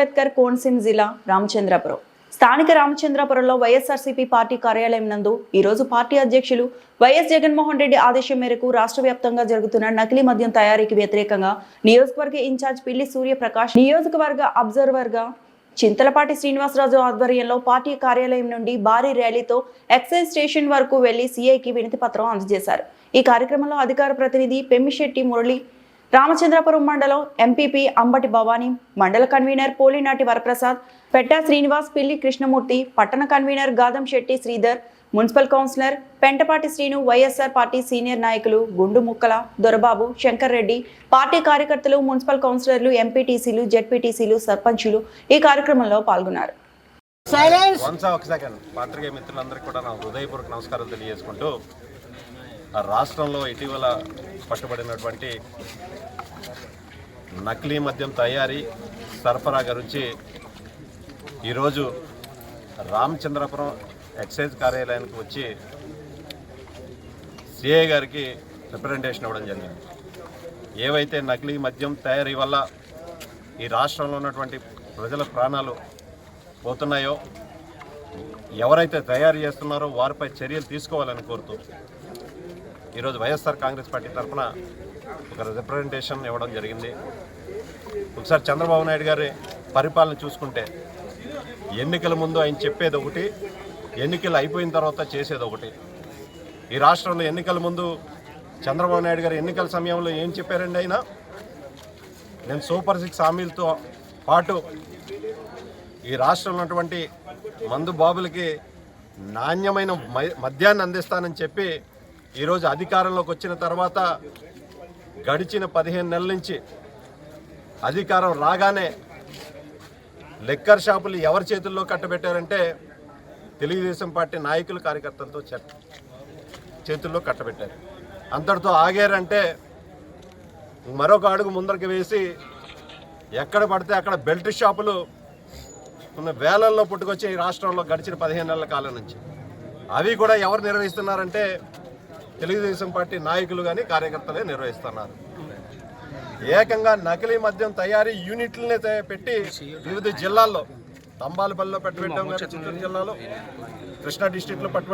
అంబేద్కర్ కోనసీమ జిల్లా రామచంద్రపురం స్థానిక రామచంద్రపురంలో వైఎస్ఆర్సీపీ పార్టీ కార్యాలయం నందు ఈ రోజు పార్టీ అధ్యక్షులు వైఎస్ జగన్మోహన్ రెడ్డి ఆదేశం మేరకు రాష్ట్ర వ్యాప్తంగా జరుగుతున్న నకిలీ మద్యం తయారీకి వ్యతిరేకంగా నియోజకవర్గ ఇన్ఛార్జ్ పిల్లి సూర్యప్రకాష్, నియోజకవర్గ అబ్జర్వర్ గా చింతలపాటి శ్రీనివాసరాజు ఆధ్వర్యంలో పార్టీ కార్యాలయం నుండి భారీ ర్యాలీతో ఎక్సైజ్ స్టేషన్ వరకు వెళ్లి సీఐకి వినతి పత్రం అందజేశారు. ఈ కార్యక్రమంలో అధికార ప్రతినిధి పెమ్మిశెట్టి మురళి, రామచంద్రపురం మండలం ఎంపీపీ అంబటి భవానీ, మండల కన్వీనర్ పోలినాటి వరప్రసాద్, పెట్టా శ్రీనివాస్, పిల్లి కృష్ణమూర్తి, పట్టణ convener Gadam Shetty Sridhar, municipal councillor Pentapati Srinu, YSR party senior నాయకులు గుండు ముక్కల, దొరబాబు, శంకర్ రెడ్డి, పార్టీ కార్యకర్తలు, మున్సిపల్ కౌన్సిలర్లు, ఎంపీటీసీలు, జెడ్పీటీసీలు, సర్పంచులు ఈ కార్యక్రమంలో పాల్గొన్నారు. పాత్రికేయ మిత్రులందరికీ కూడా నా హృదయపూర్వక నమస్కారాలు తెలియజేసుకుంటూ, రాష్ట్రంలో ఇటీవల పట్టుబడినటువంటి నకిలీ మద్యం తయారీ సరఫరా గురించి ఈరోజు రామచంద్రపురం ఎక్సైజ్ కార్యాలయానికి వచ్చి సిఐ గారికి రిప్రజెంటేషన్ ఇవ్వడం జరిగింది. ఏవైతే నకిలీ మద్యం తయారీ వల్ల ఈ రాష్ట్రంలో ఉన్నటువంటి ప్రజల ప్రాణాలు పోతున్నాయో, ఎవరైతే తయారు చేస్తున్నారో వారిపై చర్యలు తీసుకోవాలని కోరుతూ ఈరోజు వైఎస్ఆర్ కాంగ్రెస్ పార్టీ తరఫున ఒక రిప్రజెంటేషన్ ఇవ్వడం జరిగింది. ఒకసారి చంద్రబాబు నాయుడు గారి పరిపాలన చూసుకుంటే ఎన్నికల ముందు ఆయన చెప్పేది ఒకటి, ఎన్నికలు అయిపోయిన తర్వాత చేసేది ఒకటి. ఈ రాష్ట్రంలో ఎన్నికల ముందు చంద్రబాబు నాయుడు గారు ఎన్నికల సమయంలో ఏం చెప్పారండి? ఆయన నేను సూపర్ 6 హామీలతో పాటు ఈ రాష్ట్రంలో ఉన్నటువంటి మందు బాబులకి నాణ్యమైన మద్యాన్ని అందిస్తానని చెప్పి ఈరోజు అధికారంలోకి వచ్చిన తర్వాత గడిచిన 15 నెలల నుంచి అధికారం రాగానే లిక్కర్ షాపులు ఎవరి చేతుల్లో కట్టబెట్టారంటే తెలుగుదేశం పార్టీ నాయకులు, కార్యకర్తలతో చేతుల్లో కట్టబెట్టారు. అంతటితో ఆగారంటే మరొక అడుగు ముందరికి వేసి ఎక్కడ పడితే అక్కడ బెల్ట్ షాపులు ఉన్న వేలల్లో పుట్టుకొచ్చి ఈ రాష్ట్రంలో గడిచిన 15 నెలల కాలం నుంచి అవి కూడా ఎవరు నిర్వహిస్తున్నారంటే తెలుగుదేశం పార్టీ నాయకులు కానీ కార్యకర్తలే నిర్వహిస్తున్నారు. ఏకంగా నకిలీ మద్యం తయారీ యూనిట్లనే పెట్టి వివిధ జిల్లాల్లో తంబాలపల్లిలో పెట్టబెట్టాం, కానీ చిత్తూరు జిల్లాలో, కృష్ణా డిస్టిక్లో పట్టుబడి